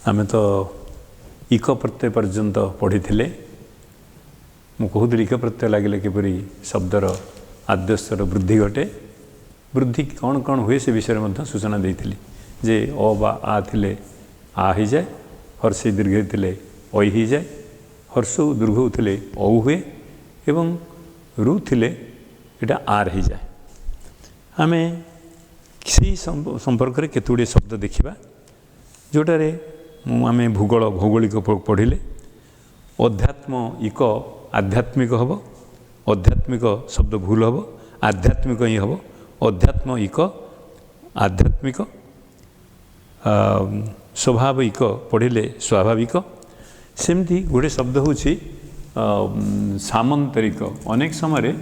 आम तो इक प्रत्यय पर्यंत पढ़ी मुझे इक प्रत्यय लगे किपरि शब्दर आद्यस्वर वृद्धि घटे वृद्धि कौन कौन हुए से विषय में सूचना देती जे अ बा आ थिले आ ही जाए हर्षे दीर्घ थिले ऐ ही जाए हर्षो दीर्घ थिले औ हुए एवं रु थिले इटा आर ही जाए। आम से संपर्क में केतुड़े शब्द देखा जोटारे आम भूगोल भौगोलिक पढ़िले अध्यात्म इक आध्यात्मिक हम आध्यात्मिक शब्द भूल हम आध्यात्मिक ही हम अध्यात्म इक आध्यात्मिक स्वाभाविक पढ़िले स्वाभाविक सेमती गोटे शब्द हूँ सामंतरिक अनेक समय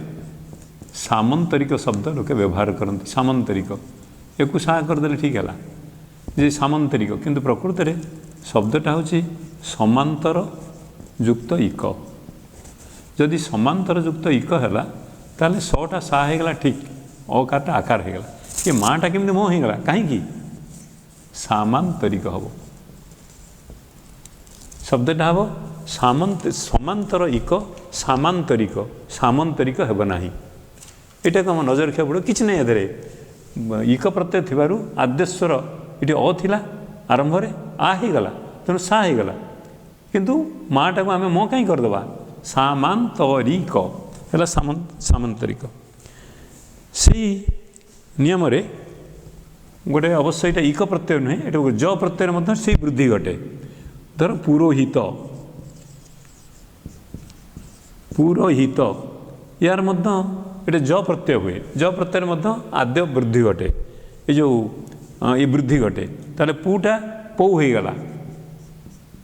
सामंतरिक शब्द लोके व्यवहार करते सामंतरिक एक सा करदे ठीक है जे सामंतरिक किंतु प्रकृत में शब्दटा हूँ समांतर युक्त इक जदि समांतर युक्त इक है ताले सटा सा होगला ठीक अकारटा आकार होगला ये माँटा केमती मो होगला कहीं सामांतरिक हम शब्दटा हम समांतर इक सामांतरिक सामंतरिक हेब ना यहाँ को आम नजर रखा पड़ो कि नहीं एधे इक प्रत्यय थिबारु आद्यस्वर ये अ थिला आरंभ में आ ही गला तेणु सा ही गला किंतु माँटा को आम म कहीं करदे सामांतरिक है सामंतरिक से नियम रे गोटे अवश्य यहाँ इक प्रत्यय नुहे ये ज प्रत्यय से वृद्धि घटे धर पुरोहित पुरोहित यार ये ज प्रत्यय हुए ज प्रत्यय आद्य वृद्धि घटे ये जो ये वृद्धि घटे ताले पूटा पौ हो गला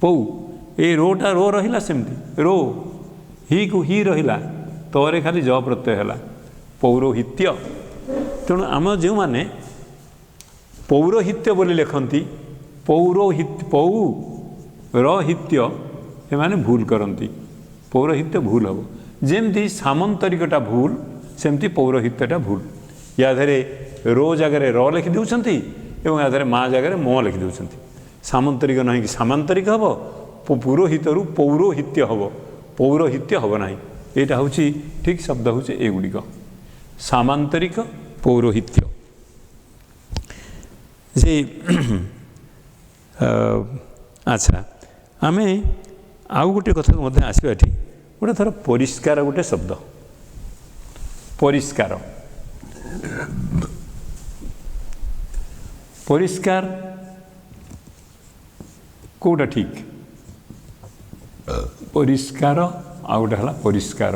पौ ये रोटा रो रहा सेमती रो ही को ही रहा तोरे खाली ज प्रत्यय है पौरोहित्य तेणु आम जो मैंने पौरोहित्य बोली लिखती पौरोहित्य पौरहित्य एमाने भूल करती पौरोहित्य भूल हम जमती सामंतरिकटा भूल सेमती पौरोहित्यटा भूल या धारे रो जगह र लिखि देउछंती एवं या धारे माँ जगह म लिखि देउछंती सामंतरिक नहीं कि सामांतरिक हम पुरोहितरु पौरोहित्य हम पौरोहित्य हम ना यहाँ हूँ ठीक शब्द हूँ एगुड़िक सामांतरिक पौरोहित्य जे अच्छा आम आउ गोटे कथा को आसवा गोटे थर परिष्कार गोटे शब्द परिष्कार परिष्कार कौटा ठीक परिष्कार आ गोटे है परिष्कार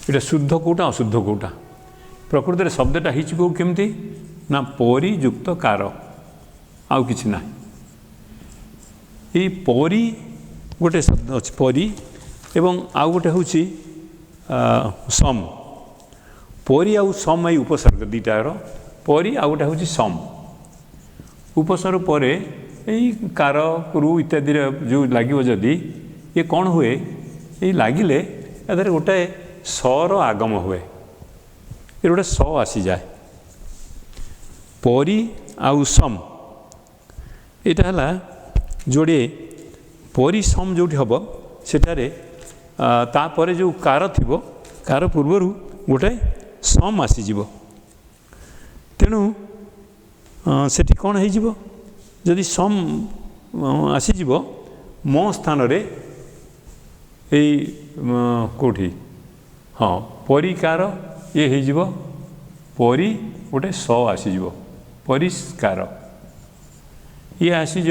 ये शुद्ध कौटा अशुद्ध कौटा प्रकृत में शब्दटा हो केमती ना परियुक्त कार आउ किछि ना ये परी गोटे शब्द अच्छे परी एवं आउ गोटे हूँ सम परी आउ सम ये उपसर्ग दुटार परी आउ गोटे हूँ सम उपसर्ग पर यही कार रु इत्यादि जो लगे जदि ये कौन हुए ये लगिले गोटे सर आगम हुए ये गोटे स आसी जाए परी आउ सम यहाँ है जोड़े परी सम जो हम सेठारे तापर जो कार थी कार पूर्वर गोटे सम आसीज तेणु सेठी कौन हो जदि सम आसीज मो स्थान रे कौटी हाँ परिकार ये हो परी गोटे स आसीज परिष्कार ये आसीज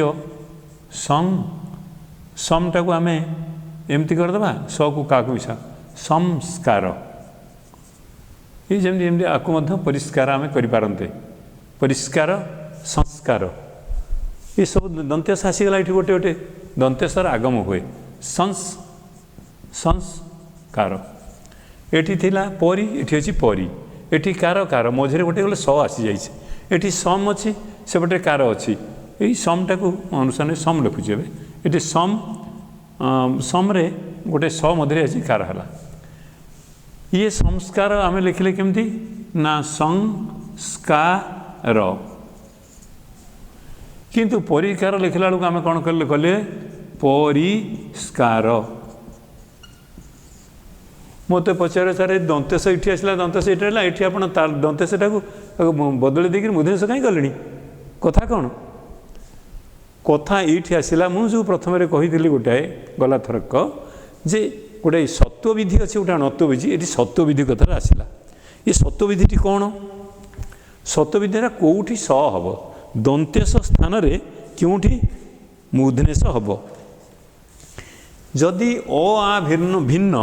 सं समटा को आम एमती करदे स को क्या मिसा संस्कार ये जमी आपको परिष्कार आम करें परिष्कार संस्कार ये सब दंत्यस आसीगला ये गोटे गोटे दंत्यस्वर आगम हुए संस्कार एटी थिला परी एटी अच्छी परी एटी कार कार मझे गोटे गले स आसी जाइए सम अच्छी सेपटे कार अच्छी यही समटा को अनुसार सम लिखुचे ये सम समरे गोटे स मध्य अच्छी कार है ये संस्कार आम लिखिले केमती ना संस्कार किंतु परिकार लिखला बेलू आम कौन कले कले परिष्कार मत पचारे सारे दंतेश ये आसला दंतेश ये आप दंतेशटा को बदल देकर मुधनेश कहीं गले कथा कौन कथा ये आसला मुझे प्रथम कही गोटाए गला थरक जे गोटे सत्वविधि अच्छे गोटे नत्वविधि ये सत्वविधि कथा आसला ये सत्वविधि कौन सत्वविधिटा कौटी स हम दंतेश स्थान रे क्योंठी मूर्धनेश हम जदि अ आ भिन्न भिन्न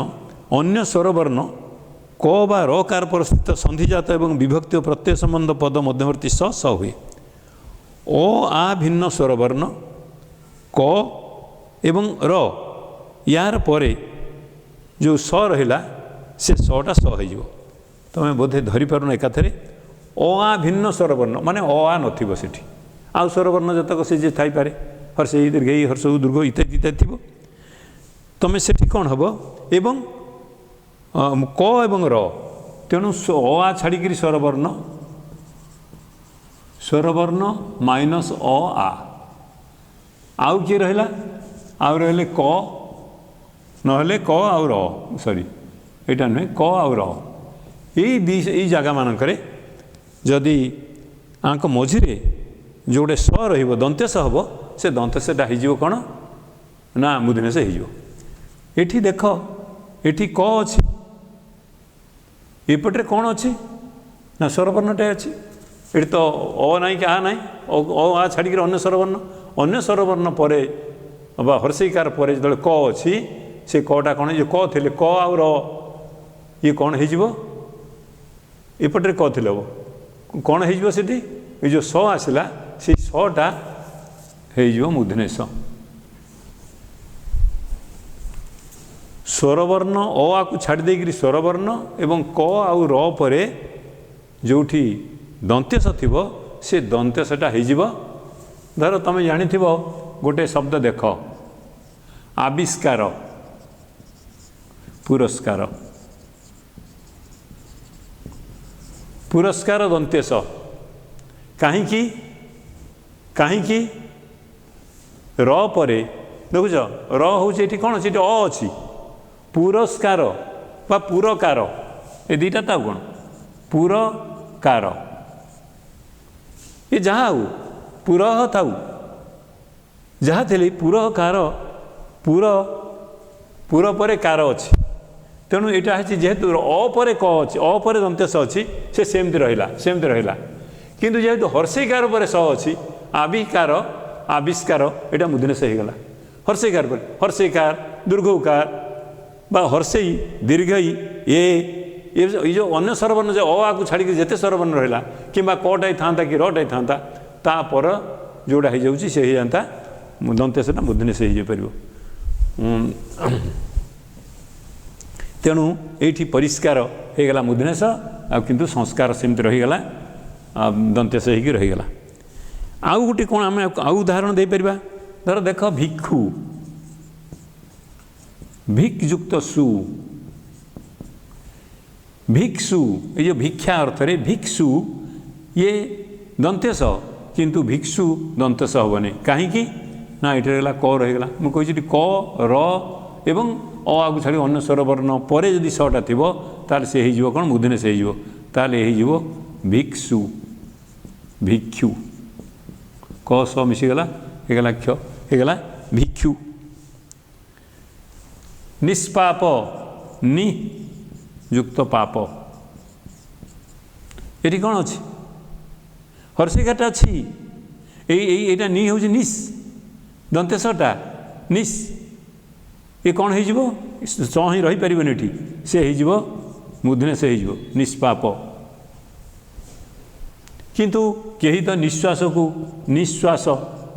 अन्य स्वरवर्ण क बा रकार पर स्थित संधिजात एवं विभक्ति प्रत्यय संबंध पद मध्यवर्ती स हुए अ आ भिन्न स्वरवर्ण क एवं र यार परे जो स रहा से सटा स हो तुम बोधे धरी पार एकाथरे अ आ भिन्न स्वरवर्ण माने अ आ नथिबो सेठी आउ स्वरवर्ण जतक से जे थाई पारे हर्षई दीर्घई हर्ष दुर्घ इत्यादि इत्यादि थी तुम सेठी कौन हम एवं क एवं र तेणु अ आ छाड़ी स्वरवर्ण माइनस अ आ आउ किए रहा आउ रहे क नहले क आउ र सॉरी एटा नुहे क आउ र यही जगह मानक जदि आंक मझिरे जो गोटे स रहिबो दंतेश हम से दंतेशटा हो कौन ना मूर्धनेश हो एठी देख एठी क अच्छी एपटे कौन अच्छी ना स्वरवर्णटे अच्छी ये तो अ ना कि आ ना अ आ छाड़ी अन्य स्वरवर्ण पर हर्षईकार पर जो क अच्छी से कटा कौन जो क थे क आउ र ये कौन हो एपटे क थे कौन हो जो स आसला से सटा हो मूर्धनेश स्वरवर्ण अ आ को छाड़ी देकर स्वरवर्ण एवं क आउ र पर जोठी दंतेश थिबो से दंतेशटा हो धर तुम जानी गोटे शब्द देख आविष्कार पुरस्कार पुरस्कार दंतेश कहीं र परे देखुच र हूँ कौन से अ अच्छी पुरस्कार बा पुरकार ये दीटा था कौन पुरकार ये जहाँ हो पुरह था जहाँ थे पुरकार पुर पर कार अच्छी तेणु यहाँ है जेहेतु अ पर क अच्छी अ पर दंतेश अच्छी से सेमती रहा किंतु जेहेतु हर्षईकार पर स अच्छी आविष्कार आविष्कार यहाँ मूर्धनेश होगला हर्षईकार पर हर्षईकार दुर्घकार बा हर्षई दीर्घई ये जो अन्य स्वरवर्ण जो अ आ को छाड़ी जिते स्वरवर्ण रहा कि कटाई था कि रटाई था तापर जोड़ा हो जाऊँगी से हो जाता दंतेशटा मूर्धनेश हो पार तेणु ये परिष्कार होगला मूर्धनेश किंतु संस्कार सेमती रहीगला दंतेश हो रहीगला आउ गोटे कौन आम आउ उदाहरण दे पार धर देख भिक्षु भिक युक्त सु भिक्षु ये जो भिक्षा अर्थ रे भिक्षु ये दंतेश किंतु भिक्षु दंतेश हेनी कहीं ना ये रहा क रहीगला मुझे क र एवं अ आगु छाड़ी अन्य स्वरवर्ण पर जदि सटा थी ताल से हो कौन मूर्धनेश हो भिक्षु भिक्षु क स मिसीगला होगला क्ष होगला भिक्षु निष्पाप नि युक्त पाप ये कौन अच्छी हर्षईकारटा अच्छी यहीटा नि हूँ निश दंतेशटा निश ये कौन हो ही रही पार ये से हो मूर्धनेश हो निष्पाप किंतु कहीं तो निश्वास को निश्वास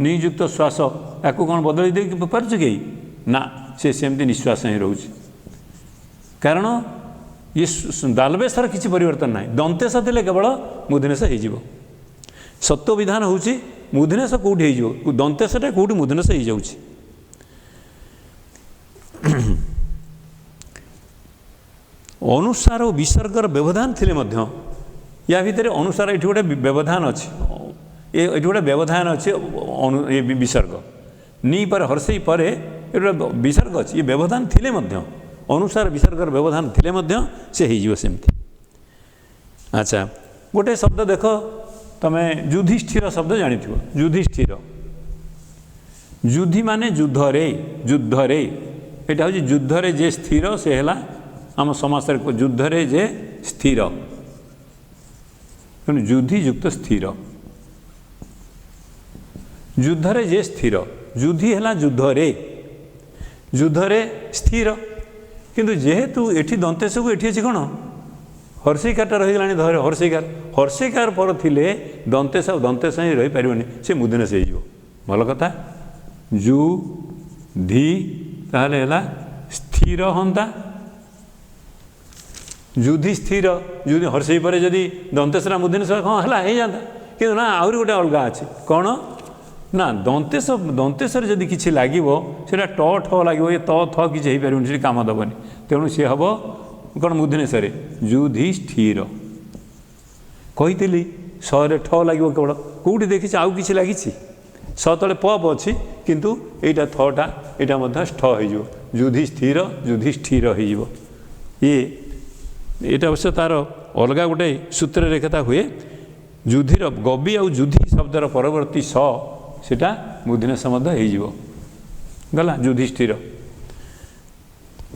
नियुक्त श्वास या कौन बदल दे पार्छ कहीं ना से सेमती निश्वास ही रोचे कारण ये दालवेशर किसी परिवर्तन ना दंतेश थे केवल मूर्धनेश हो सत्व विधान हूँ मूर्धनेश कौटी हो दंतेशटा कौटी मूर्धनेश हो जाऊँ ଅନୁସାର ଓ ବିସର୍ଗର ବ୍ୟବଧାନ ଥିଲେ ମଧ୍ୟ या भितर अनुसार ये गोटे व्यवधान अच्छी ये गोटे व्यवधान अच्छे विसर्ग नी पर हर्षई पर विसर्ग अच्छी ये व्यवधान थिले मध्य अनुसार विसर्गर व्यवधान थिले मध्य से हो सेमती। अच्छा गोटे शब्द देख तमें युधिष्ठिर शब्द जानी युधिष्ठिर युद्धि माने युद्धरे युद्धरे यहाँ हूँ युद्धरे जे स्थिर से है आम समाज युद्धरे जे स्थिर युद्धि युक्त स्थिर युद्धरे जे स्थिर युद्धि है युद्धरे युद्धरे स्थिर किंतु जेहेतु एठी दंतेश को एठी अच्छी कौन हर्षिकारटा रहीगला धरे हर्षिकार हर्षिकार पर थिले दंतेश और दंतेश ही रही पारनि से मुदिनेश हो भल कथा जु धी ताहले है स्थिर हंता युधि स्थिर युधि हर्षई पर जदि दंतेशरा मुदिनेश हाँ है जाता कि ना आहरी गोटे अलग अच्छे कौन ना दंतेश दंतेश जदि किसी लगे से ट ठ लगे ये त थ किसी हो पारे काम दबनी तेणु सी हम कौन मुदिनेश युधि स्थिर कही सरे ठ लगे केवल कौटी देखी आउ कि लगी स तले प अच्छी किंतु एटा थटा यहाँ स्थ हो युधि स्थिर युधि स्थिर हो ये यहाँ अवश्य तार अलग गोटे सूत्र रेखता हुए युधिर गबी आ युधि शब्दर परवर्ती सेटा मुदिनेश गला युधिष्ठिर।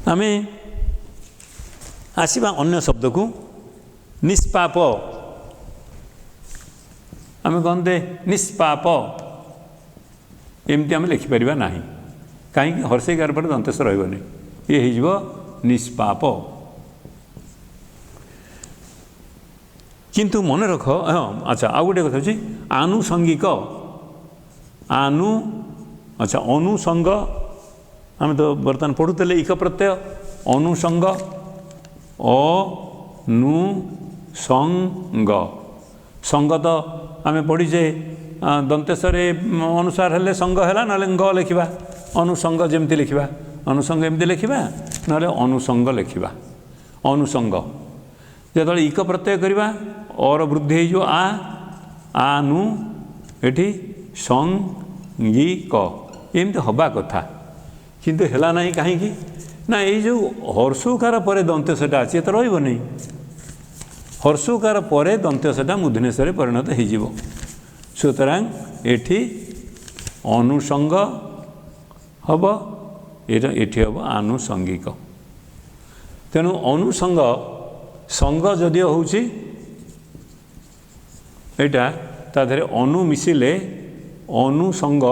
आम आसवा अन्य शब्द को निष्पाप आम कहते निष्पाप एमती आम लिखिपर ना कहीं हर्षिकार पर दंतेश रही ये हो निष्पाप किंतु मन रख हाँ अच्छा आउ गोटे कथा अच्छी आनुषंगिक अच्छा अनुसंग आम तो बर्तमान पढ़ुले इक प्रत्यय अनुसंग अनुसंग संग तो आम पढ़ीचे दंतेशरे अनुसार हेले संग है ना ग लिखा अनुसंग जमती लिखा अनुसंग एमती लिखा ना अनुसंग लिखा अनुसंग जो इक प्रत्यय करवा और वृद्धि हो आनु एठी संगीक एमती हवा कथा किंतु है ना कहीं ना ये जो हर्षुकार पर दंतेशटा अच्छी तो रही नहीं हर्षुकार पर दंतेशटा मुदिनेश परिणत हो सुतरां एठी अनुसंग हम ये हम आनुषंगिक तेणु अनुसंग संग जदिव हूँ यहाँ ताधे अनु मिसिले अनुसंग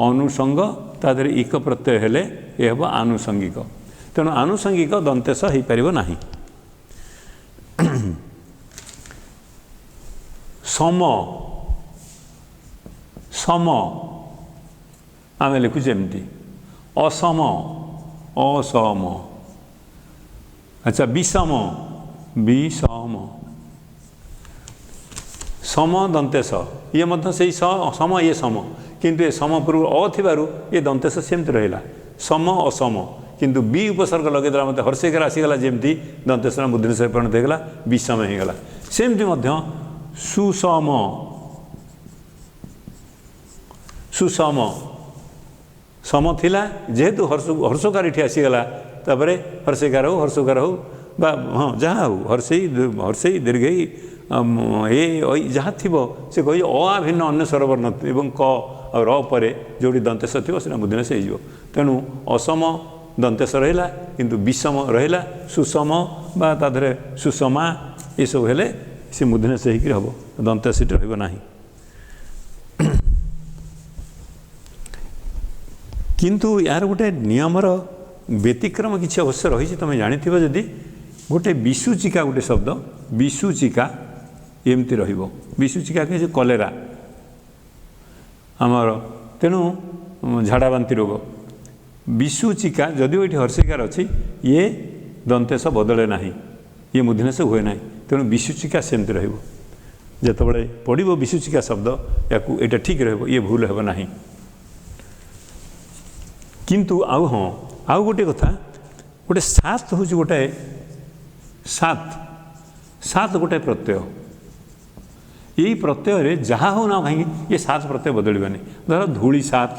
अनुसंग ताधे इक प्रत्यय हेले ये हम आनुषंगिक तेणु आनुषंगिक दंतेश हो पार ना सम सम आम लिखुचे एमती असम असम अच्छा विषम विषम सम दंतेश ये से सम ये सम किंतु ये सम पूर्व अ थिबारु ये दंतेश सेमती रहा सम असम किंतु बी उपसर्ग लगेदेला मत हर्षिकार आसीगला जमती दंतेश मुदिनेश परिणत होगा विषम होगला सेमती सुसम सुसम सम थिला जेहेतु हर्षकार ये आसीगला तापर हर्षिकार हो हर्षकार हो हाँ जहाँ हो हर्षई दीर्घई ये जहाँ थी से कही अ भिन्न अन्य स्वरवर्ण एवं क और र पर जो दंतेश थी मुदिनेश हो तेणु असम दंतेश रहा किंतु विषम रहा सुषम बाधे सुषमा ये सब हेले सी मुदिनेश हम दंतेश रहा किंतु यार गोटे नियमर व्यतिक्रम किसी अवश्य रही तुम जानी जदि गोटे विषुचिका गोटे शब्द विषुचिका एमती विषुचिका कहे कलेरा आमर तेणु झाड़ाबांति रोग विषुचिका जदिव ये हर्षिकार अच्छी ये दंतेश बदले ना ये मुदिनेश हुए ना तेणु विषुचिका सेमती रतबे पड़ो विषुचिका शब्द या ठीक ये भूल हे ना किंतु आउ हाँ आउ गोटे कथा गोटे सात हूँ गोटे सात सात गोटे प्रत्यय यही प्रत्यय जहाँ हो ना कहीं ये सात प्रत्यय बदलवानी धर धूली सात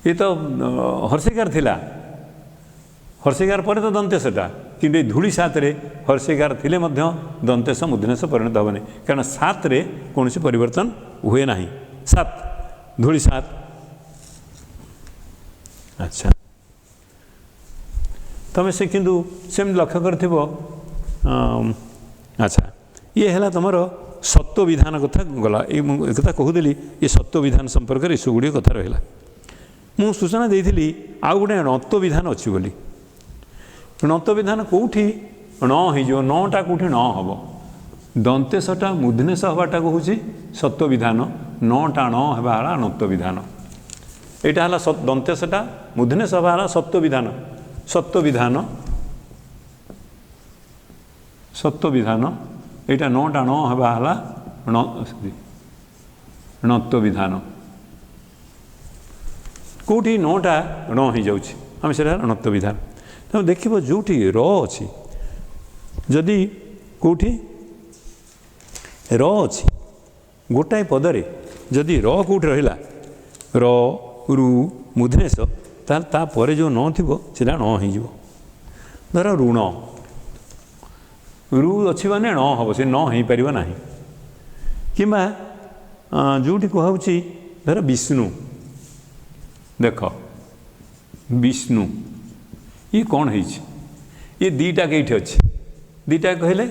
ये तो हर्षिकार थिला हर्षिकार पर तो दंतेशटा कि धूली सात रे हर्षिकार थिले मध्य दंतेश मूर्धन्यस परिणत हेनी कारण सात रे कौन परिवर्तन हुए ना सात धूली सात। अच्छा तुम से किंतु सेम लक्ष्य कर अच्छा ये है तुम सत्व विधान कथा गला एक कथा कहूली ये सत्व विधान संपर्क में सबुड़ कथा रहा मु सूचना देती आउ गोटे णत्व विधान अच्छी बोली णत्व विधान कौटी न हो नटा कौटी न हम दंतेशटा मूर्धन्यस हवाटा हूँ सत्व विधान नटा न हवा णत्व विधान यहाँ है दंतेशटा मूर्धन्यस हवा सत्व विधान सत्व विधान सत्व विधान यहाँ नटा न हवा णत्व विधान कौटी नटा न हो जाम से णत्व विधान तुम देख जो र अच्छी जदि कौटी र अच्छी गोटाए पदरे जदि र कौटी रहा र रु मूर्धन्यस तापर जो न थी से न हो धर ऋण रु अच्छी माने न हम से न हो पार ना कि जोटी कहुची धर विष्णु देख विष्णु ये कौन है ये दीटा कईट अच्छे दीटा कहले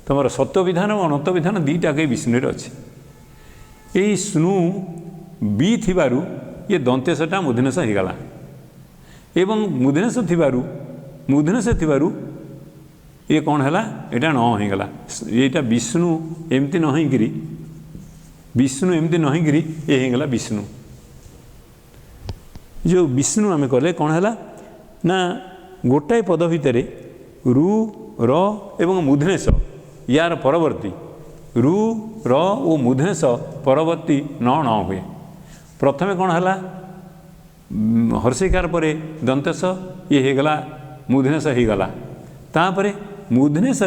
तुम सत्व विधान और अनत्व विधान दीटा कई विष्णु अच्छे ये स्नु बी थिबारु ये दंतेशटा मूर्धन्यस होगला एवं मूर्धन्यस थिबारु ये कौन है यहाँ न होगला यहाँ विष्णु एमती न होकरी विष्णु एमती न होकरी ये होगला विष्णु जो विष्णु आम कले कौन है ना गोटाए पद भितर रु र एवं मूर्धन्यस यार परवर्ती रु र और मूर्धन्यस परवर्ती न हुए प्रथमे कौन है हर्षिकार पर दंतेश ये होगला मूर्धन्यस होगला तापर मूर्धन्यस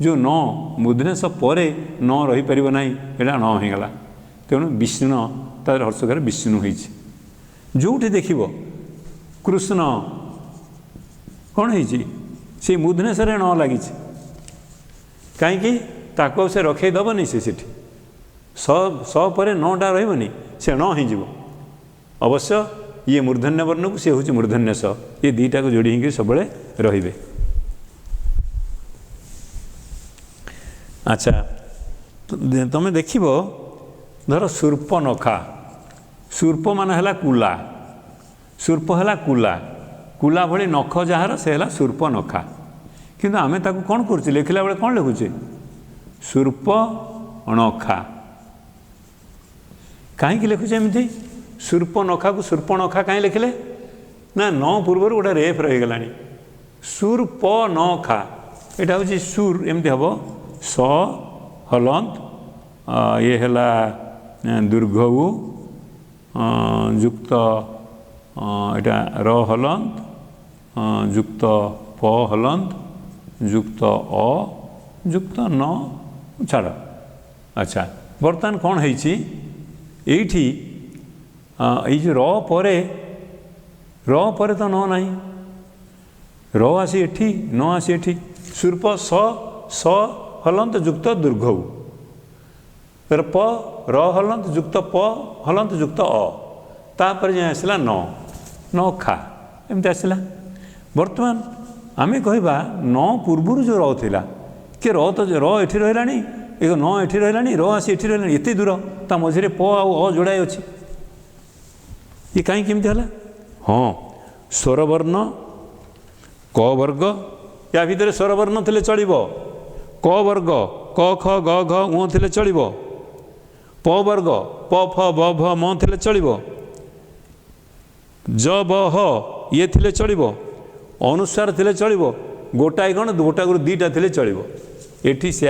जो न मूर्धन्यस पर न रही पार ना यहाँ न होगला तेणु विष्णु तार हर्षिकार विष्णु हो जोटी देख कृष्ण कौन है से मूर्धन्यस न लगी कहीं से रखे दबनी से स पर नटा रही से न हो अवश्य ये मूर्धन्य वर्ण को सी हूँ मूर्धन्यस ये दीटा को जोड़ी हिंग सब रे। अच्छा तुम देख धर शूर्पनखा शूर्प मान है कुला शूर्प है कुला कुला भली नख जार से है शूर्पनखा किंतु आमे ताकू कौन कर लिखला बेले कौन लिखुचे शूर्पनखा कहीं लिखुचे एमती शूर्पनखा को शूर्पनखा कहीं लिखले ना न पूर्व गोटे रेफ रहीगला शूर्पनखा यहाँ हूँ सुर एमती हम स हलंत ये है दुर्घऊ युक्त एटा र हलंत युक्त प हलंत युक्त अ युक्त न छाड़। अच्छा बर्तमान कौन है ये जो र पर तो न नहीं र आसी एठी न आसी एठी शूर्प स हलंत युक्त दुर्घऊ तर प र हलंत युक्त प हलंत युक्त अ तापर जो आसला न खा एमती आसला बर्तमान आमे कहवा न पूर्व जो र थिला कि र तो र एठी रहला एक न एठी रहला र आसी एठी रहला एते दूर ता मझे प आ जोड़ाए अच्छी ये कहीं केमती है हाँ स्वरवर्ण क वर्ग या भितर स्वरवर्ण थे चलो क वर्ग क ख ग घ उ थे चलो प वर्ग प फ ब भ म थे चलो ज ब ह ये थे चलो अनुस्वार थे चलो गोटाए कौन गोटा गुरु दीटा थे चलो एठी से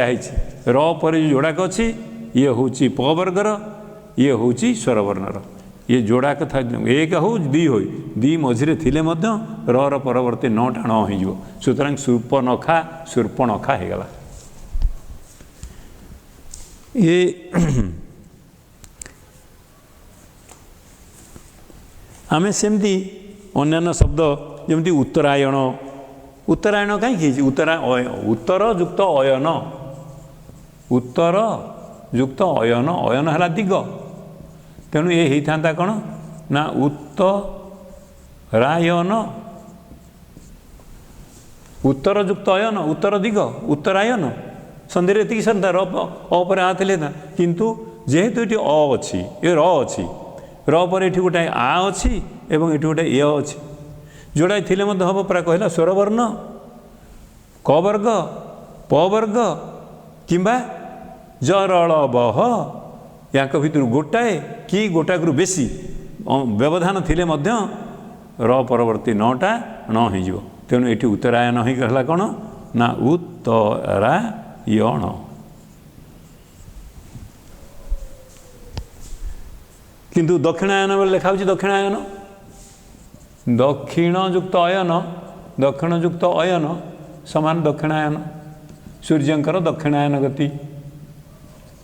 र पर जो जोड़ाक अच्छी ये हूँ प वर्गर ये हूँ स्वरवर्णर ये जोड़ा कथा एक हो दी हो दी मझे थिले मध्य र परवर्ती नटा न हो सुतरां सूर्पनखा शूर्पणखा हो गला ये आमे सेमती अन्यान्य शब्द जमती उत्तरायण उत्तरायण कहीं उत्तर युक्त अयन उत्तर युक्त अयन अयन है दिग तेणु ये होता कौन ना उत्तरायण उत्तर युक्त अयन उत्तर दिग उत्तरायण संधि ये सन्ता र आते किंतु जेहेतु ये अ अच्छी ये र अच्छी र पर ये गोटे आ अच्छी एवं ये गोटे ए अच्छी जोड़ा थी हम पूरा कहला स्वरवर्ण क वर्ग प वर्ग किंबा जरल बह या भर गोटाए कि गोटाकू बेसी व्यवधान थिले मध्य र परवर्ती नटा न हो तेणु ये उत्तरायण हो कहला कौन ना उत्तरायण किंतु दक्षिणायन बेले लिखा दक्षिणायन दक्षिण युक्त अयन दक्षिण युक्त अयन समान दक्षिणायन सूर्यंकर दक्षिणायन गति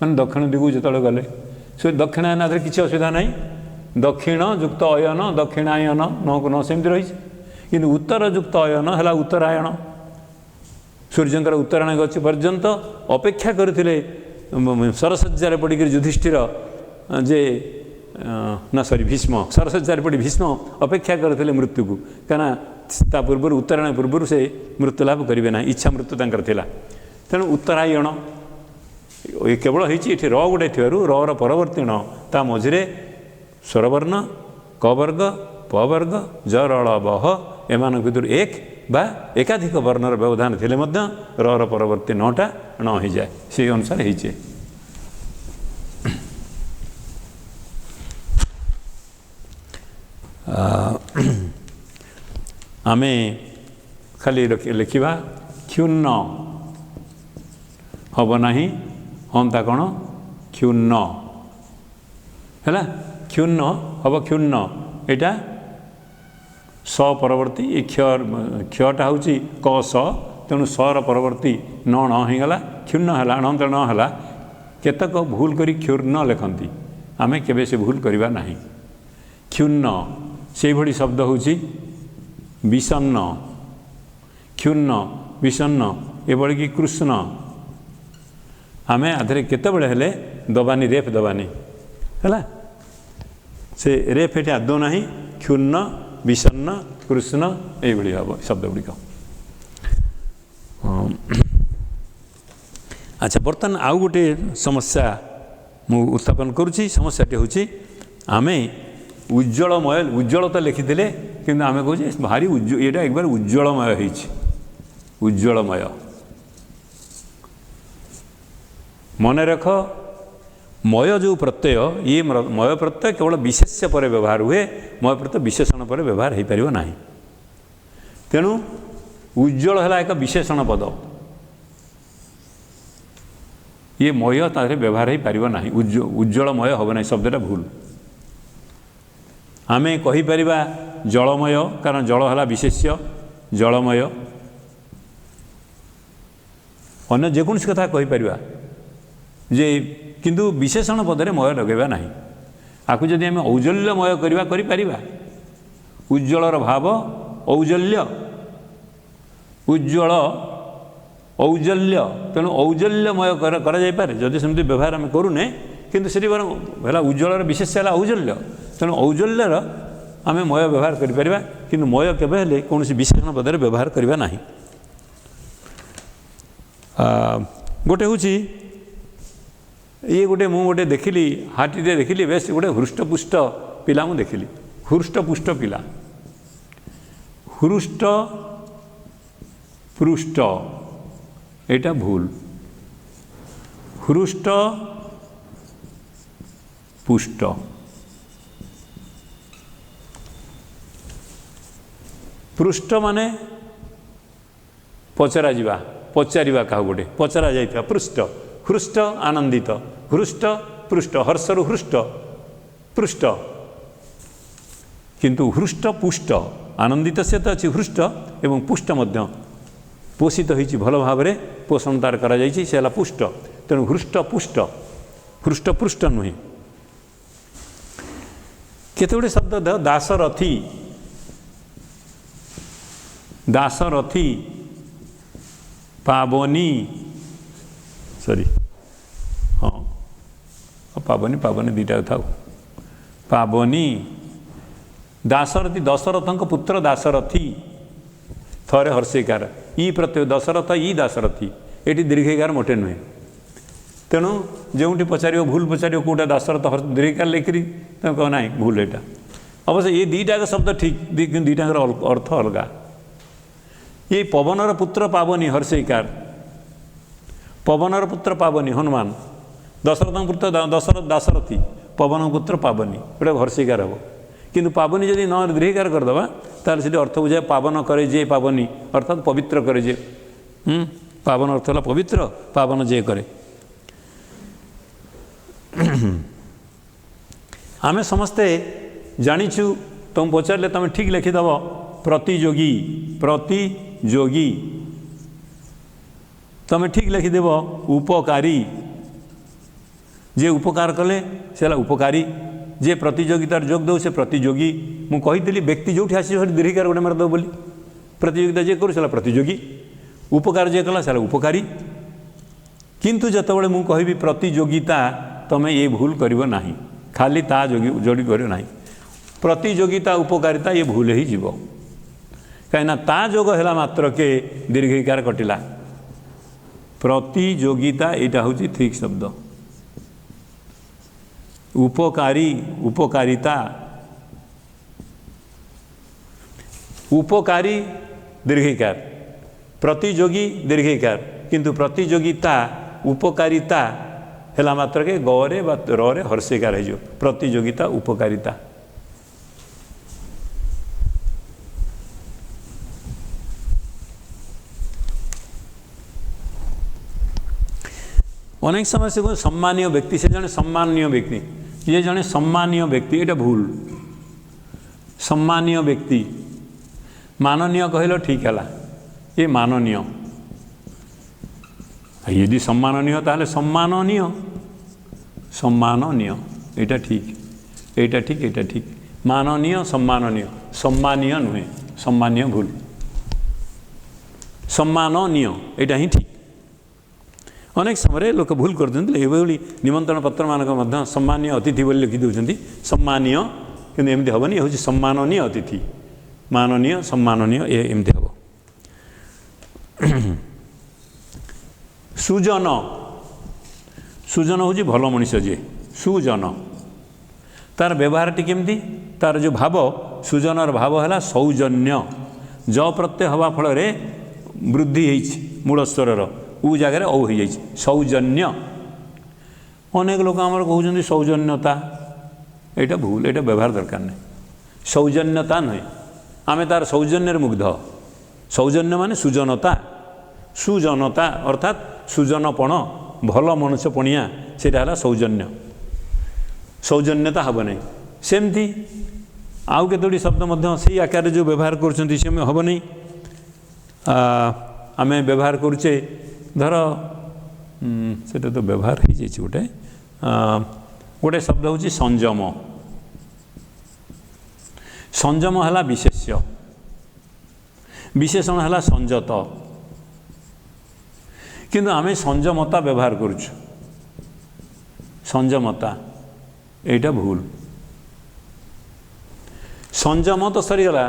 मान दक्षिण दिगु जो गले दक्षिणायन आदि किसी असुविधा ना दक्षिण युक्त अयन दक्षिणायन न सेमती रही कि उत्तर युक्त अयन है उत्तरायण सूर्यंकर उत्तरायण गति पर्यंत अपेक्षा करते सरसज्जार पड़क युधिष्ठिर जे ना सॉरी भीष्म सरसज्जार पड़ी भीष्म अपेक्षा करते मृत्यु को कहीं पूर्व उत्तरायण पूर्व से मृत्यु लाभ करेंगे ना इच्छा मृत्यु तंकर तेणु उत्तरायण ये केवल होती र गोटे थी र परवर्ती न ता मझे स्वरवर्ण क वर्ग प वर्ग जरल बह एम भर एक बा एकाधिक वर्णर व्यवधान थिले र परवर्ती नटा न हो जाए से अनुसार होचे आमे खाली लिखा क्षुण्ण हम ना हमता कौन क्षुण्ण है क्षुण्ण हम क्षुण्ण यहाँ स परवर्ती ये क्षटा हूँ क स तेणु सर परवर्ती न होगला क्षुण्ण है अनंत न है केतक भूल करी क्षुण्ण लिखती आमे केबे से भूल करवा नहीं क्षुण्ण से भली शब्द हूँ विषन्न क्षुण्ण विषन्न एभली कि कृष्ण आमे आधे केते हेले दबानी रेफ दबानी है से रेफ ये आदौ ना क्षुण्ण विषन्न कृष्ण ये हम शब्द गुड़िक अच्छा बर्तमान आउ गोटे समस्या मु उत्थापन करुँची समस्याटी हूँ आमे उज्ज्वलमय उज्ज्वल तो लिखिले कि आम कहे भारी यहाँ एक बार उज्ज्वलमय उज्ज्वलमय मन रख मय जो प्रत्यय ये मय प्रत्यय केवल विशेष्य पर व्यवहार हुए मय प्रत्यय विशेषण पर व्यवहार हो पार ना तेणु उज्ज्वल है एक विशेषण पद ये मय तारे व्यवहार हो पार ना उज्ज्वलमय हम ना शब्दटा भूल आमे कहीपर जलमय कारण जल है विशेष्य जलमय अन्य जेकोसी कथा कहीपर जे किंतु विशेषण पदरे मय लगेगा ना आपको जदि आम औज्जल्यमय करवा उज्ज्वलर भाव औज्जल्य उज्ज्वल औज्जल्य तेणु औज्जल्यमय करे जदि सेमती व्यवहार आम करूने किंतु से उज्ज्वलर विशेष है औज्जल्य तेणु औज्जल्यर आम मय व्यवहार करें कि मय केवे कौन विशेषण पदर व्यवहार करवा ना गोटे हूँ ये गोटे मुझे देखिली हाटी देखिली बेस गोटे हृष्टपुष्ट पिला मुझे देखिली हृष्टपुष्ट पिला हृष्ट पृष्ठ एटा भूल हृष्ट पुष्ट पृष्ठ माने पचरा जीवा पचारिबा क्या गोटे पचरा जाइथिबा पृष्ठ हृष्ट आनंदित हृष्ट पृष्ठ हर्षरु हृष्ट पृष्ठ किंतु हृष्ट पुष्ट आनंदित से तो अच्छी हृष्ट एवं पुष्ट मध्य पोषित होती भल भाव में पोषण तार करा जायछि से पुष्ट तेणु हृष्ट पुष्ट हृष्टपृष्ट नुहे केते गुड़े शब्द देह दासरथी दासरथी पावनी सॉरी हाँ पावनी पावनी दुईटा था पावनी दासरथी दशरथ पुत्र दासरथी थरे हर्षिकार ई प्रत्यय दशरथ ई दासरथी ये दीर्घिकार मोटे नुहे तेणु जो पचार भूल पचार कौटा दासरथ दीर्घिकार लिखि कह ना भूल यहाँ अवश्य ये दुईटा शब्द ठीक दुईटा अर्थ अलग ये पवनर पुत्र पावनी हर्षिकार पवनर पुत्र पावनी हनुमान दशरथ पुत्र दशरथ दासरथी पवन पुत्र पावनी गोटे हर्षिकार हम किंतु पावनी जदि न दीर्घिकार करदे ताल से अर्थ बुझाए पावन करे जे पावनी अर्थात पवित्र करे जे पावन अर्थ है पवित्र पावन जे करे आम समस्ते जाचु तुम पचारे तुम ठीक लिखिदेव प्रतियोगी प्रतियोगी तुम ठीक लिखिदेव उपकारी जे उपकार कले से उपकारी जे प्रतियोगितार जोग दो से प्रतियोगी मुझे कही व्यक्ति जो आसी दीर्घिकार गोटे मारदेव बोली प्रतियोगिता जे करूँ प्रतियोगी उपकार जे कला से उपकारी किंतु जितेबाला मुझे कहि प्रतियोगिता तुम्हें ये भूल कर नहीं खाली ता जोड़ी कर ना प्रतियोगिता उपकारिता ये भूल ही जीव कहीं ता जोग है मात्र के दीर्घिकार कटिला प्रतियोगिता यहाँ हूँ ठीक शब्द उपकारी उपकारिता उपकारी दीर्घिकार प्रतियोगी दीर्घिकार किंतु प्रतियोगिता उपकारिता है मात्र के गरे रे हर्षिकार हो प्रतियोगिता उपकारिता अनेक समय से सम्मानीय व्यक्ति से जड़े सम्मानीय व्यक्ति ये जड़े सम्मानीय व्यक्ति ये भूल सम्मानीय व्यक्ति माननीय कहल ठीक है ये माननीय यदि सम्माननीय ताहले सम्माननीय सम्माननीय यहाँ ठीक यहाँ ठीक यहाँ ठीक माननीय सम्माननीय सम्मानीय नुहे सम्मानीय भूल सम्माननीय यहाँ ही ठीक अनेक समय लोक भूल कर निमंत्रण पत्र मानक सम्मानीय अतिथि बोली लिखि दौरान सम्मानीय कि एमती हेनी हूँ सम्माननीय अतिथि माननीय सम्माननीय ये एमती हम सुजन सुजन हूँ भल मनीष जे सुजन तार व्यवहार टी केमती तार जो भाव सुजनर भाव है सौजन्य ज प्रत्यय हवा फल वृद्धि मूल स्वर उ जगह औ हो जाए सौजन्य अनेक लोग आमर कहते सौजन्यता यहाँ भूल यहाँ व्यवहार दरकार नहीं सौजन्यता नुहे आम तार सौजन्य मुग्ध सौजन्य माने सुजनता सुजनता अर्थात सुजनपण भल मनुष्यपणिया से सौजन्य सौजन्यता हम नहीं सेमती आउ केतोटी शब्द से आकार जो व्यवहार कर हम नहीं आम व्यवहार करुचे धर से तो व्यवहार हो जाए गोटे गोटे शब्द हूँ संयम संयम है विशेष्य विशेषण है संयत किंतु आम संयमता व्यवहार करुचु संयमता यहाँ भूल संयम तो सरीगला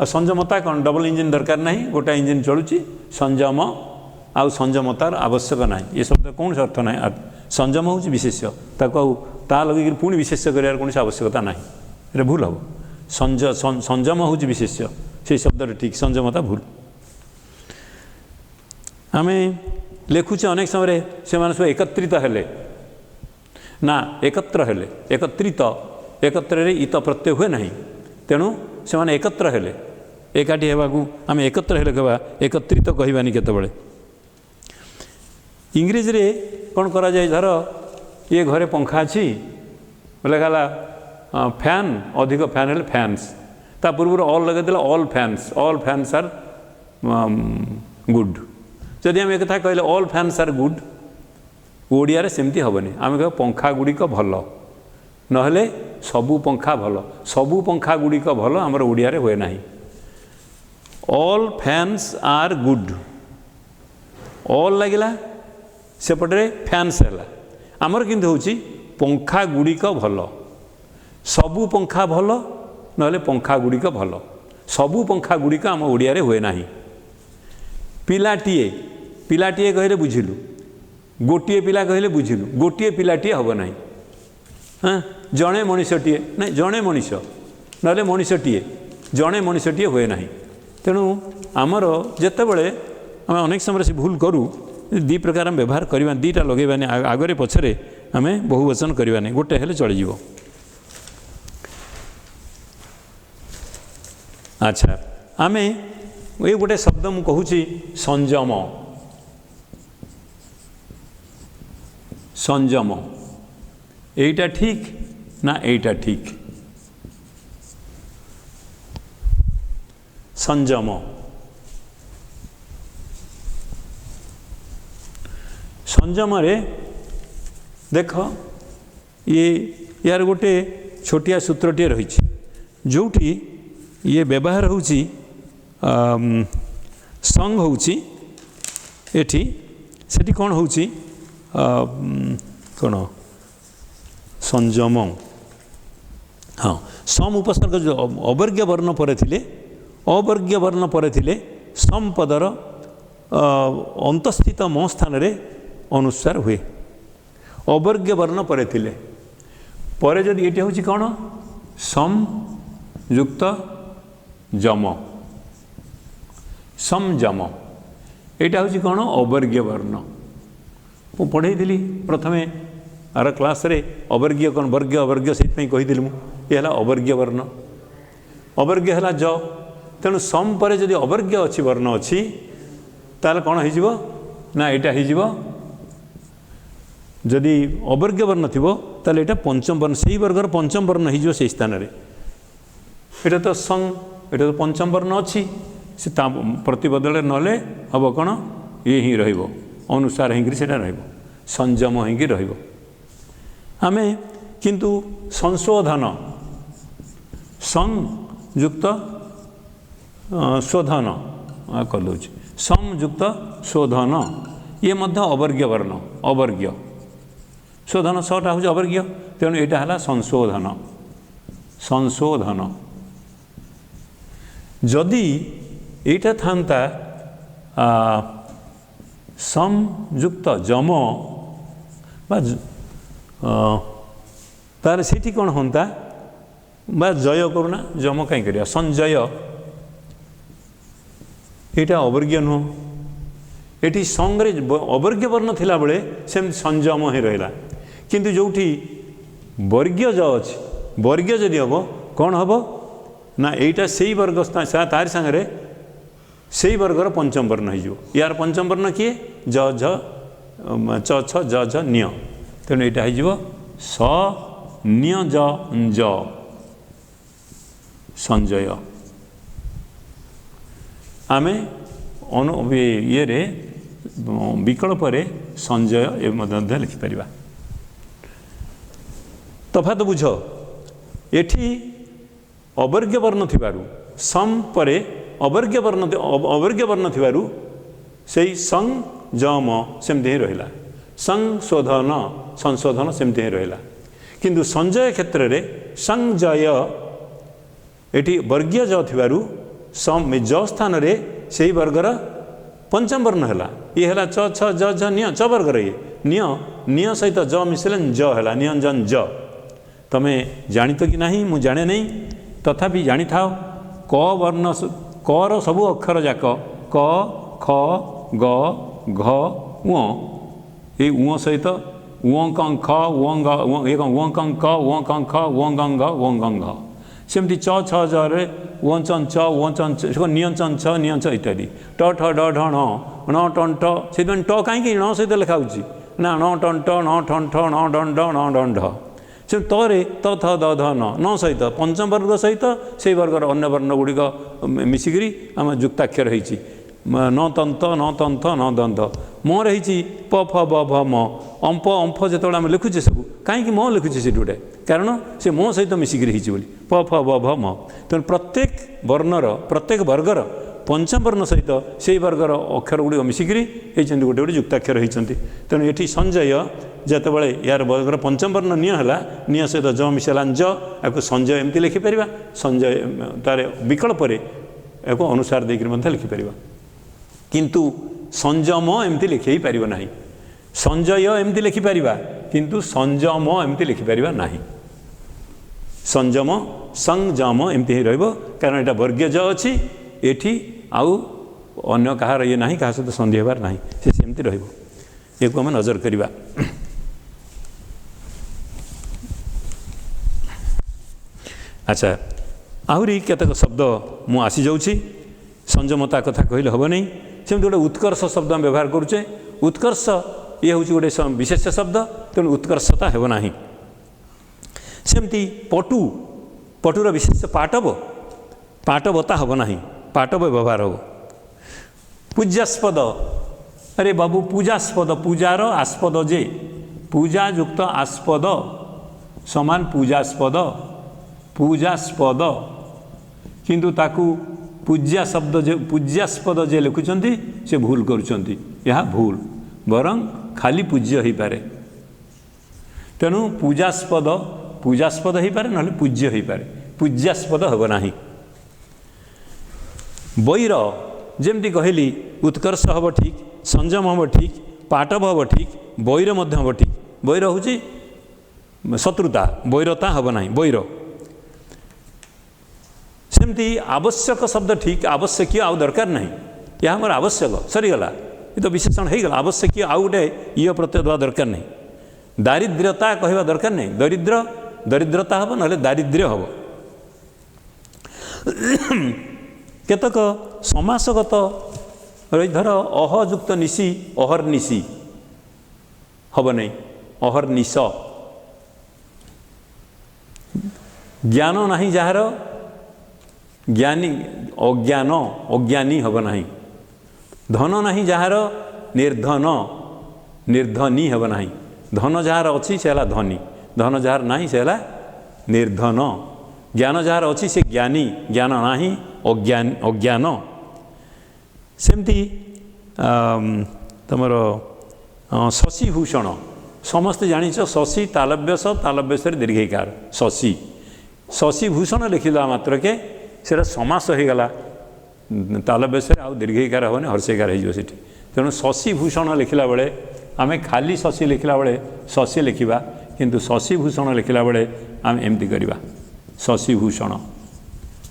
संयमता कौन डबल इंजिन दरकार नहीं गोटा इंजिन चलुची संयम आउ संयमतार आवश्यक ना ये शब्द कौन से अर्थ ना संयम हूँ विशेष्य ता लगे पुणी विशेष्य करार कौन आवश्यकता ना ये भूल हम संयम हूँ विशेष्य से शब्द ठीक संयमता भूल आम लिखुचे अनेक समय से सब एकत्रित हेले ना एकत्र हेले एकत्रित एकत्र इत प्रत्यय हुए ना तेणु से एकत्र हेले एकाठी होगा आम एकत्र हेले कहवा एकत्रित कहवानी केतबेले इंग्रेजी रे कौन करा जाए धर ये घरे पंखा अच्छी बोले कहला फैन अधिक फैन हेले फैन्स ता पूर्व ऑल लगे ऑल फैन्स आर गुड जदि आम एक कहले all fans are good Odia सेमती हेनी आम कह पंखा गुड़िक भल नहले सबू पंखा भल सबू पंखा गुड़िक भल आमर ओडिया हुए ना all fans are good all लगिला सेपटे फैन्स है आमर किंतु होची पंखा गुड़िक भल सबू पंखा भल नहले पंखा गुड़िक भल सबू पंखा गुड़िक आम ओडिया हुए ना पिलाटीए पिलाटीए कहले बुझिलु गोटे पिला कहले बुझिलु गोटे पिलाटीए हम ना हाँ जड़े मनीषटीए ना जड़े मनीष ना मनीषटीए जड़े मनीषटीए हुए ना तेणु आमर जितेबले आम अनेक समय से भूल करूँ दी प्रकार आम व्यवहार करवा दीटा लगेबानी आगरे पछरे आम बहुवचन करवानी गोटे हेले चलीज अच्छा आम ये गोटे शब्द मु कहूँ संयम संयम एटा ठीक ना एटा ठीक संयम संयम रे देख ये यार गोटे छोटिया सूत्रटे रही जोटी ये व्यवहार होची संग होची एठी सेठी कौन होची कौन संयम हाँ सम उपसर्ग जो अवर्ग्य वर्ण पर थिले अवर्ग्य वर्ण पर थिले सम पदर अंतस्थित म स्थान रे अनुस्वार हुए अवर्ग्य वर्ण पर थिले पर जदि ये होची कौन सम युक्त जम समजम यहाँ हूँ कौन अवर्ग्य वर्ण मु पढ़े प्रथमे आर क्लास रे अवर्ग्य कौन वर्ग्य अवर्ग्य से कही मुझे अवर्ग्य वर्ण अवर्ग्य है ज तेणु सम पर जदि अवर्ग्य अच्छी वर्ण अच्छी ताल कौन हो ना यहाँ जदि अवर्ग्य वर्ण थी ताल यहाँ पंचम वर्ण से वर्गर पंचम वर्ण हो स्थान ये तो संग ये तो पंचम वर्ण अच्छी से प्रतिबदल नले हम कौन ये ही अनुसार हो संयम हो आम किंतु संशोधन संयुक्त शोधन कर संयुक्त शोधन ये मध्य अवर्ग्य वर्ण अवर्ग्य शोधन सटा हूँ अवर्ग्य तेणु यहाँ है संशोधन संशोधन जदि यहाँ था संयुक्त जम तार से कौन होता बा जय करूना जम कहीं कर संजय यहाँ अवर्ग्य नुह ये संगे अवर्ग्य वर्ण थिला बेले सेम संयम ही रहा किंतु जो वर्ग्य ज अच्छी वर्ग्य जदि हम कौन हम ना यहाँ से वर्ग तार सांगे से वर्गर पंचम वर्ण हो यार पंचम वर्ण किए ज झ च छ ज झ निय तेणु यहाँ हो स निय ज संजय आम ये विकल्प संजय ए लिखिपर तफात बुझ एठी अवर्ग्य वर्ण थिबारु सम परे अवर्ग्य वर्ण थिबारु सेई संजम सेमती ही रहिला संशोधन संशोधन सेमती ही रहिला किंतु संजय क्षेत्र रे संजय एठी वर्गीय ज थिबारु सम ज स्थान रे सेई वर्गर पंचम वर्ण है ये है च छ ज झ निय च वर्गर ये निय निय सहित ज मिसले ज है नियंजन ज तमें जानी तो कि नहीं मु जाने नहीं तथापि जानी था क वर्ण क र सबु अक्षर जाक क ख ग घ उ ये उ सहित उं ख उं क उं ख उं घ सेमती च छ ज रे उचन च उचन नियंचन छ नियंच इत्यादि ट ठ ड ढ ण टन ट से ट कहीं ण सहित लिखा ना ण टन ट ण ठन ठ ण डन ढ ण डन ढ से तरे त थ द ध न सहित पंचम वर्ग सहित से वर्गर अन्य वर्ण गुड़िक मिसिकी आम जुक्ताक्षर होती न तंत न तंत न दंत म रही प फ ब भ म अंप अंफ जो आम लिखुचे सब कहीं म लिखुचे से गोटे कारण से मो सहित मिसिकी बोली प फ ब भ म तेणु प्रत्येक वर्णर प्रत्येक वर्गर पंचम वर्ण सहित से वर्गर अक्षर गुड़िक मिसिकी होती गोटे गोटे जुक्ताक्षर होती तेणु ये संजय जितेबाला यार वर्गर पंचम वर्ण निहला निह सहित ज मिशेला ज या संजय एमती लिखिपर संजय तार विकल्प या अनुसार देकर लिखिपर किंतु संजम एमती लिखि पार ना संजय एमती लिखिपर किंतु संजम एमती लिखिपर ना संजम संजम एमती ही रहिबो कारण एटा वर्गीय ज अच्छी एठी आउ अन्य कहार ये ना क्या सहित संधि होबार ना सेमती रहिबो ये आम नजर करवा अच्छा आहरी केतक शब्द मु आसी जाऊँगी संजमता कथा कहले हम नहीं सेमती गोटे उत्कर्ष शब्द आम व्यवहार करुचे उत्कर्ष ये हूँ गोटे विशेष शब्द तेणु उत्कर्षता हो ना सेमती पटु पटुर विशेष पाटव पाटवता हम ना पाटव व्यवहार हो पूज्यास्पद अरे बाबू पूजास्पद पूजार आस्पद जे पूजायुक्त आस्पद समान पूजास्पद पूजास्पद किंतु ताकू पूज्या शब्द जे पूज्यास्पद जे लिखुंट से भूल करुँच यह भूल बरं खाली पूज्य हो पारे तेणु पूजास्पद पूजास्पद हो पारे ना पूज्य हो पारे पूज्यास्पद हम ना बैर जमती कहली उत्कर्ष हम ठीक संजम हम ठीक पाटव हम ठीक बैर हम ठीक बैर हूँ शत्रुता बैरता हम ना बैर सेमती आवश्यक शब्द ठीक आवश्यक आउ दरकार नहीं यह हमार आवश्यक सरीगला ये तो विशेषण हो गला आवश्यक आउ गोटे ये प्रत्यय देवा दरकार नहीं दारिद्र्यता कहवा दरकार नहीं दरिद्र दरिद्रता हम ना दारिद्र्य हम केतक समासगत धर अहयुक्त निशी अहर्निशी हम नहीं अहर्निश ज्ञान नहीं जार ज्ञानी अज्ञान अज्ञानी हम ना धन नहीं जार निर्धन निर्धनी हम ना धन जार अच्छी से धनी धन जार नहीं से निर्धन ज्ञान जार अच्छी से ज्ञानी ज्ञान नहीं अज्ञान अज्ञान सेमती तुम शशिभूषण समस्ते जानिच शशि तालव्यस तालव्यस दीर्घिकार शशि शशिभूषण लिखिला मात्र के सेटा समास हो गला तालव्यस आउ दीर्घिकार हेनी हर्षिकार हो तेणु शशिभूषण लिखला बेले आम खाली शशि लिखला बेले शशि लिखा किंतु शशिभूषण लिखला बेले आम एमती करवा शशिभूषण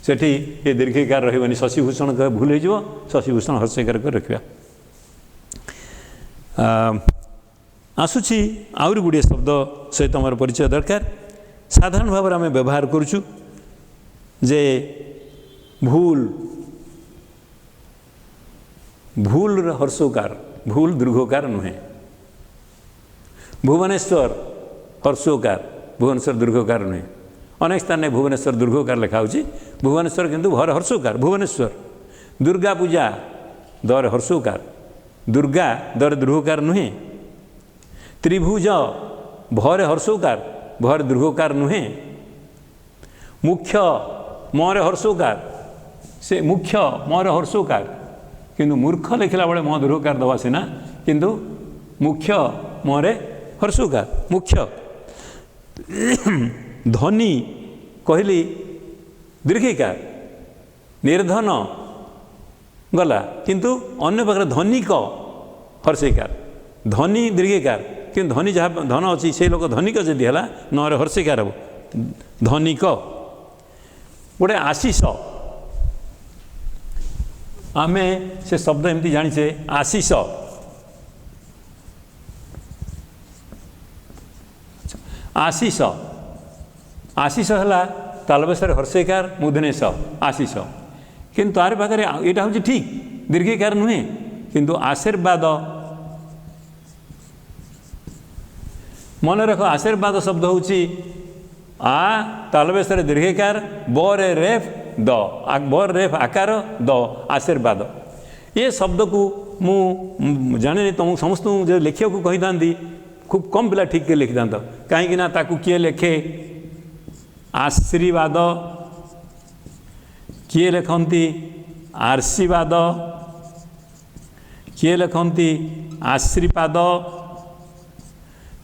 सेठी ये दीर्घिकार रही शशिभूषण भूल हो शशिभूषण हर्षिकार कर रखा आसूची आउरी गुड़िए शब्द सहित आम परिचय दरकार साधारण भाव में आम व्यवहार करुचु जे भूल भूल हर्षोकार भूल दीर्घकार नुहे भुवनेश्वर हर्षोकार भुवनेश्वर दीर्घकार नुहे अनेक स्थान में भुवनेश्वर दीर्घकार लिखा होची भुवनेश्वर किंतु भर हर्षोकार भुवनेश्वर दुर्गा पूजा दर हर्षोकार दुर्गा दर दीर्घकार नुहे त्रिभुज भर हर्षोकार भर दीर्घकार नुहे मुख्य मोर हर्षोकार से मुख्य मोर हर्षोकार किंतु मूर्ख लिखला बेले म दीर्घकार दवा सीना किंतु मुख्य मोरे हर्षोकार मुख्य धनी कहली दीर्घिकार निर्धन गला किंतु अन्य प्रकार धनिक हर्षिकार धनी दीर्घिकार कि धनी जहाँ धन अच्छी से लोक धनिक जदि है नर हर्षिकार हम धनिक गोटे आशीष आम से शब्द एमती जाचे आशीष आशीष आशीष है तालबेसर हर्षिकार मुधनेश आशीष किंतु तार पाखे यहाँ हूँ ठीक दीर्घिकार नुहे किंतु आशीर्वाद मन रख आशीर्वाद शब्द हूँ आ तालबेशरे दीर्घकार बरे रेफ द बर रेफ आकार द आशीर्वाद ये शब्द को मु जाने तुम समस्त जो लिखा को कही था खूब कम पिला ठीक लिखि था कहीं किए लिखे आशीर्वाद किए लिखती आशीर्वाद किए लिखती आशीर्वाद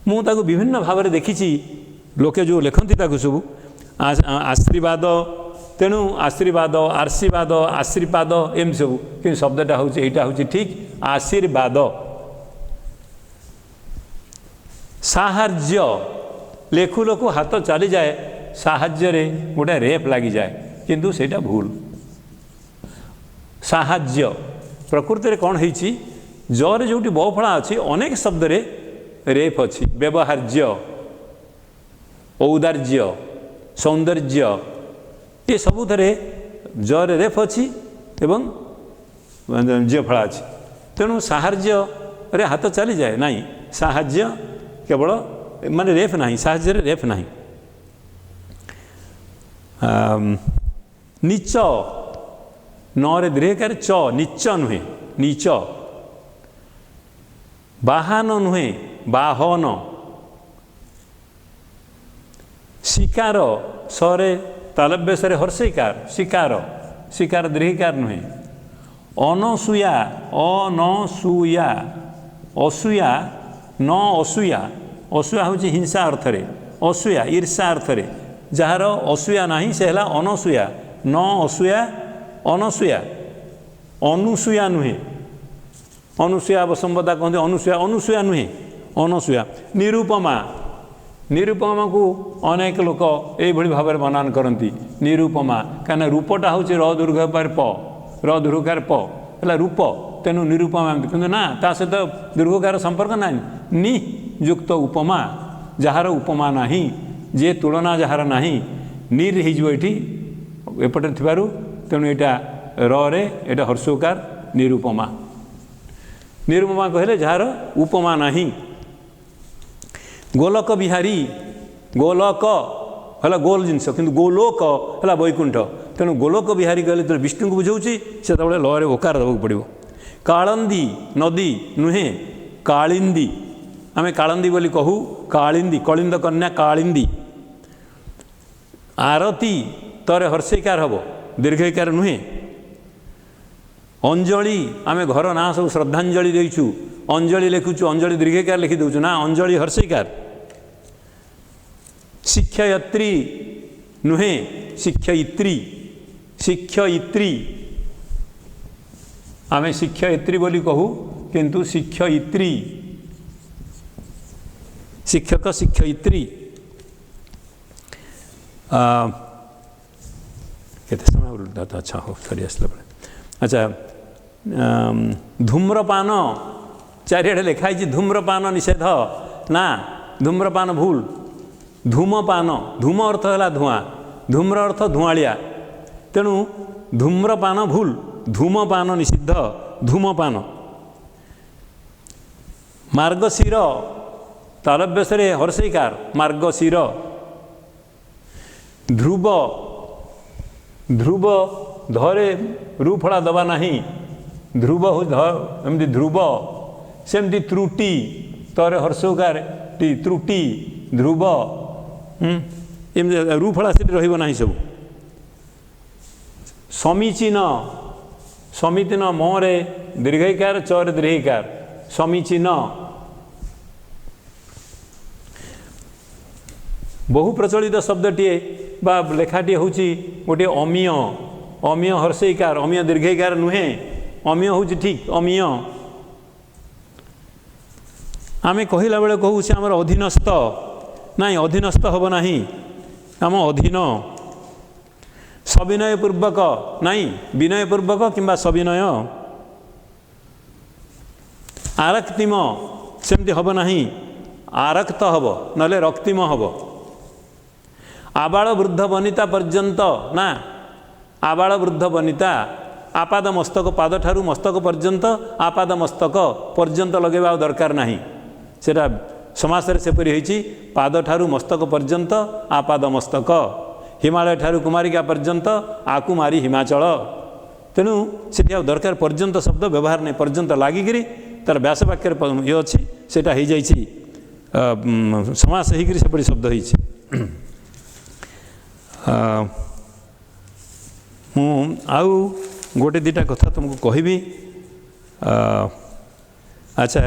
मुझे विभिन्न भाव में देखी लोके जो लिखती सब आशीर्वाद तेणु आशीर्वाद आशीर्वाद आशीर्वाद एम सब कि शब्दटा हूँ यहाँ हूँ ठीक आशीर्वाद साहाଯ୍ୟ लेखु लोक हाथ चली जाए साहाଯ୍ୟରେ गोटे रेप लगी जाए किंतु सेटा भूल साहाଯ୍ୟ प्रकृति में कौन होती जरे जो बहुफला अच्छी अनेक शब्द रे रेप अच्छी व्यवहार्य औदार्य सौंदर्य ये सबुथे जरे रेफ अच्छी एवं ज्यफला अच्छी तेणु साहाଯ୍ୟ रे हाथ चली जाए नहीं साहाଯ୍ୟ केवल माने रेफ नहीं साहाଯ୍य रे रेफ नहीं नीच नरे दीर्घकार च नीच नुहे नीच बाहन नुहे बाहन शिकार सरे तालव्यसरे हर्षिकार शिकार शिकार दीर्घकार नुहे अनसूया अनसूया असूया न असूया असूया हूँ हिंसा अर्थ रे असूया ईर्षा अर्थ रे जार असूया नहीं से है अनसूया न असूया अनसूया अनुसूया नुहे अनुसूया वसंबदा कहते अनुसूया अनुसूया नुहे अनसूया निरुपमा निरुपमा को अनेक लोक ये भाव में बनान करती निरुपमा कहीं रूपटा हूँ र दीर्घ पर प र दीर्घकार प है रूप तेणु निरुपमा किंतु ना ता सहित दीर्घकार संपर्क ना नि युक्त उपमा जार उपमा नाही जे तुलना जार नाही नीर होटी एपटे थी तेणु यहाँ रे एटा हर्षकार निरुपमा निरुपमा कहले जार उपमा नाही गोलक बिहारी गोलक है गोल जिनस कि गोलोक है वैकुंठ तेणु गोलोक बिहारी कहले तो विष्णु को बुझाऊँगी से लरे ओकार देवाक पड़ो कालंदी नदी नुहे कालिंदी आमे कालंदी बोली कहू कालिंदी कलिंद कन्या कालिंदी आरती तरे हर्षिकार हम दीर्घकार नुहे अंजलि आमे घर ना सब श्रद्धांजलि देचु अंजलि लिखुचु अंजलि दीर्घकार लिखि दउचु ना अंजलि हर्षिकार शिक्षयत्री नुहे शिक्षयित्री शिक्षयित्री आमे शिक्षयित्री बोली कहू किंतु शिक्षयित्री शिक्षक शिक्षयित्री केते समय अच्छा हो सरी आसला अच्छा धूम्रपान चारिड़े लिखाई धूम्रपान निषेध ना धूम्रपान भूल धूमपान धूम अर्थ है धूआं धूम्र अर्थ धूआलिया तेणु धूम्रपान भूल धूमपान निषिद्ध धूमपान मार्गशीर तालव्यसरे हर्षिकार मार्गशीर ध्रुव ध्रुव धरे रूफड़ा दबा नहीं ध्रुव एमती ध्रुव सेमती त्रुटि तरे हर्षकार त्रुटि ध्रुव रूफड़ा से रही सब समीचीन समीचीन मोहरे दीर्घकार चरे दीर्घकार समीचीन बहु प्रचलित शब्दटीए बा लेखाटी हूँ गोटे अमीय अमीय हर्षिकार अमीय दीर्घकार नुहे अमीय हूँ ठीक अमीय आमे कहला बेले कहू से आमर अधीनस्थ नाई अधीनस्थ हम ना आम अधीन सविनय पूर्वक नाई विनय पूर्वक किंबा सविनय आरक्तिम सेमती हम ना आरक्त हम नले रक्तिम हम आबाल वृद्ध वनिता पर्यंत ना आबाल वृद्ध वनिता आपाद मस्तक पाद ठारू मस्तक पर्यंत आपाद मस्तक पर्यंत लगेबा दरकार नहीं सेटा समासरे सेपरि होइछि पाद ठारू मस्तक पर्यंत आ पाद मस्तक हिमालय ठारू कुमारिका पर्यंत आकुमारी हिमाचल तेणु से दरकार पर्यंत शब्द व्यवहार नहीं पर्यंत लागिकी तार व्यास वाक्य ये अच्छी से समास होकर सेपरि शब्द होइछि आउ गोटे दुटा कथा तुमको कहबी अच्छा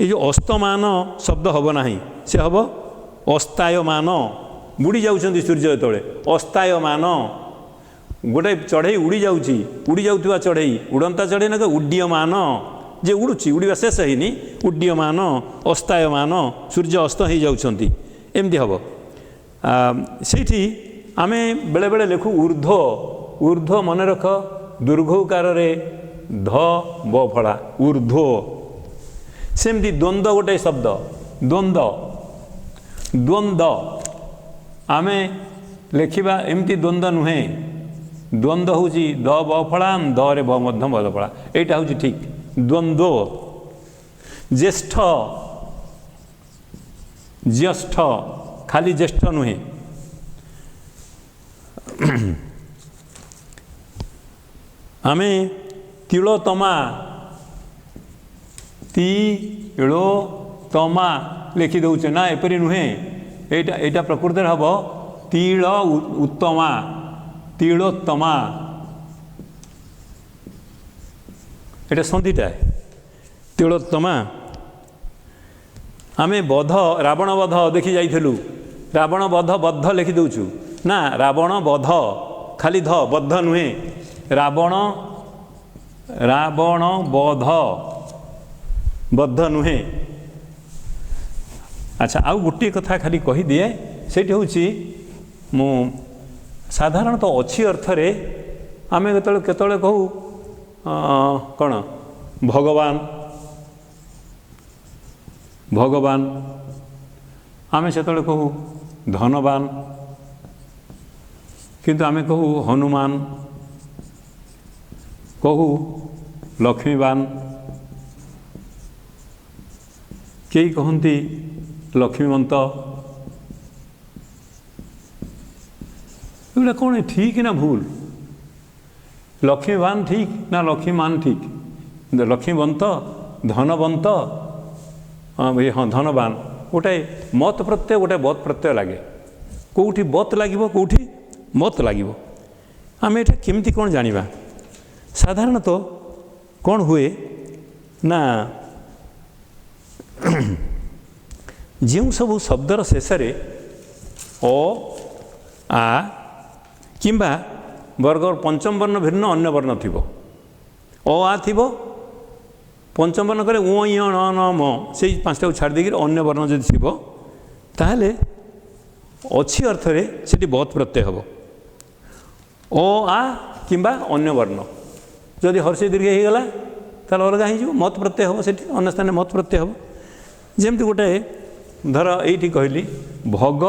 ये जो अस्तमान शब्द हम ना से हम अस्तायमान बुड़ी जाउछंती सूर्य तले अस्तायमान गोटे चढ़ई उड़ी जाउची उड़ी जाउथुवा चढ़ई उड़ंता चढ़ई ना उड्डीयमान जे उड़ुची उड़ीवा शेष हैनी उड्डीयमान अस्तायमान सूर्य अस्त हो जाउछंती एमती हम सेठी आमे बेले बेले लिखु ऊर्ध्व ऊर्ध्व मन रख दुर्घकार रे ध ब फड़ा ऊर्ध्व सेमती द्वंद्व गोटे शब्द द्वंद्व द्वंद्व आमे लिखा एमती द्वंद्व नुहे द्वंद्व हूँ द ब फड़ा द रे ब मध्य ब फड़ा यहाँ हूँ ठीक द्वंद्व ज्येष्ठ ज्येष्ठ खाली ज्येष्ठ नुहे आमे तिलोत्तमा तिलोत्तमा लिखि दौचे ना एपरी नुहे एटा प्रकृति हम तिल उत्तमा तिलोत्तमा एटा संधिटा तिलोत्तमा आमे बध रावण बध देखी जाइलु रावण बध बद्ध लिखि दौचु ना रावण बध खाली ध बद्ध नुहे रावण रावण बध बद्ध नुहे अच्छा आउ गोटे कथा खाली कही दिए सेठी हूँ मु साधारणतः अच्छी अर्थरे आमे केतले कहू कौन भगवान भगवान आमे सेतले कहू धनवान किंतु आमे कहू हनुमान कहू लक्ष्मीवान कई कहती लक्ष्मीवंत एगुड़ा कौन ठीक ना भूल लक्ष्मीवान ठीक ना लक्ष्मीमान ठीक लक्ष्मीवंत धनवंत हाँ धनवान गोटे मत प्रत्यय गोटे बत प्रत्यय लगे कौटी बत लगे कौटी मत लगे आम ये केमती कौन जाना साधारणतः कौन हुए ना जो सब शब्दर शेष अ आ किंबा वर्ग पंचम वर्ण भिन्न अन्य वर्ण थी अ आ थी पंचम वर्ण करे उ इ न न म से पाँचटा छाड़ देकर अन्य वर्ण जब थी ताहले अच्छी अर्थरे से बहुत प्रत्यय हम अ आ किंबा अन्य वर्ण जदि हर्षे दीर्घ हो गला ताल अलग हो मत प्रत्यय हम से अन्य स्थान मत प्रत्यय हम जमती गोटे धर ये कहली भग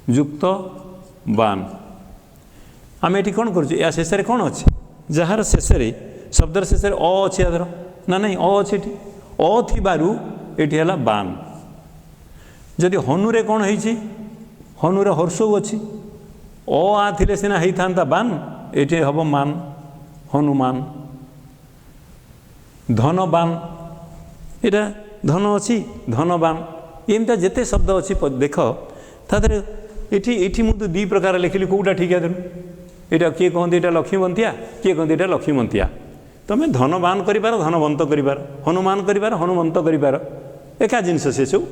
युक्त बान आम ये कौन कर शेष कौन अच्छे जार शेष शब्दर शेष अ अच्छे धर ना नहीं अ अच्छे अ थी ये बान जदि हनुरे कौन है हनुरे हर्ष अच्छी अ आ थिले सिना होता बान ये हम मान हनुमान धनवान यहाँ धन अच्छी धनवान एमता जिते शब्द अच्छी देख तादे ये मुझे दी प्रकार लिखिली कौटा ठीक है यहाँ किए कहते यहाँ लक्ष्मीवंतिया किए कहते यहाँ लक्ष्मीवंतिया तुम धनवान कर धनवंत कर हनुमान कर हनुमंत कर एका जिनस से सब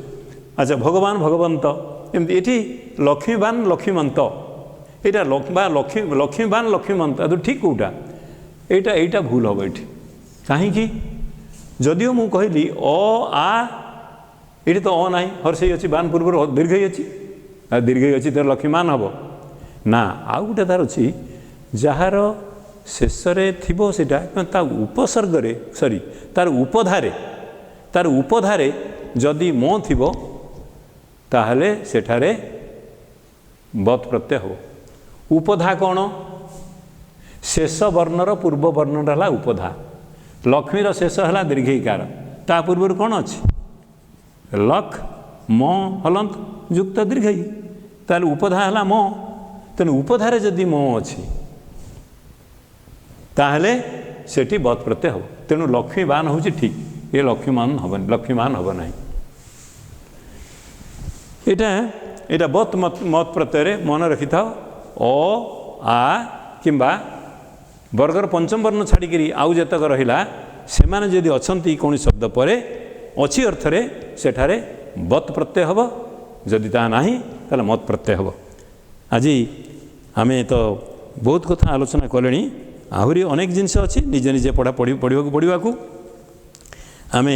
अच्छा भगवान भगवंत एमती ये लक्ष्मीवान लक्ष्मीमंत यहाँ लक्ष्मीवान लक्ष्मीमंत ठीक कौटा यहाँ भूल हम ये कहीं जदिओ मु कहली अ आ ये तो अ ना हर्षई अच्छी बान पूर्व दीर्घई अच्छी दीर्घई अच्छी तो लक्ष्मीमान हम ना आउ गोटे तार अच्छी जार शेष से उपसर्ग सरी तार उपधारे जदि म थी ताहले सेठारे बत प्रत्यय हो उपधा कौन शेष वर्णर पूर्व वर्णटा उपधा लक्ष्मीर शेष है दीर्घईकार ता पूर्व कौन अच्छी लख म हलंत युक्त दीर्घई ताल उपधा है म तेणु उपधारे जदि म अच्छी ताहले सेठी बत प्रत्यय हम तेणु लक्ष्मीवान हूँ ठीक ये लक्ष्मीमान हेनी लक्ष्मीमान हम ना यहाँ बत मत प्रत्यय मन रखि था अ आ किंबा वर्गर पंचम वर्ण छाड़ी आउ जतक रहा से जदि अच्छा कौन शब्द पर अच्छी अर्थरे सेठारे बत प्रत्यय हम जदि ता ना ताले मत प्रत्यय हम आज आम तो बहुत कथा आलोचना कले आहरी अनेक जिनस अच्छी निजे निजे पढ़ा को आम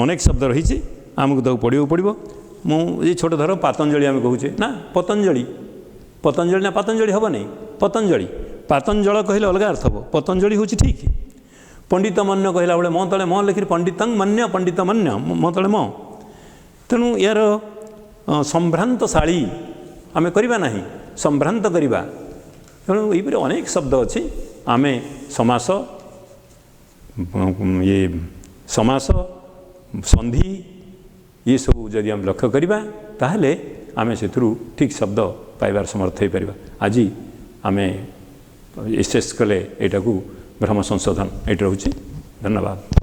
अनेक शब्द रही आमको तो पढ़ा पड़ो मुझे छोट धर पातंजलि आम कहूचे ना पतंजलि पतंजलि ना पातंजलि हम नहीं पतंजलि पातंजल कहले अलग अर्थ हम पतंजलि हूँ ठीक पंडित मन्य कहला बेले म तले म लिखि पंडित मन्य पंडित मन्य म तले म तेणु यार संभ्रांतशाली आम करवा ना संभ्रांत करवा तेणु यहीपरि अनेक शब्द अच्छी आम समास ये समास संधि ये सब जदि आम लक्ष्य करवा ताहले आम से ठीक शब्द पाइबार समर्थ हो पार आज आम एसेस कले यहाँ भ्रम संशोधन ये रोचे धन्यवाद।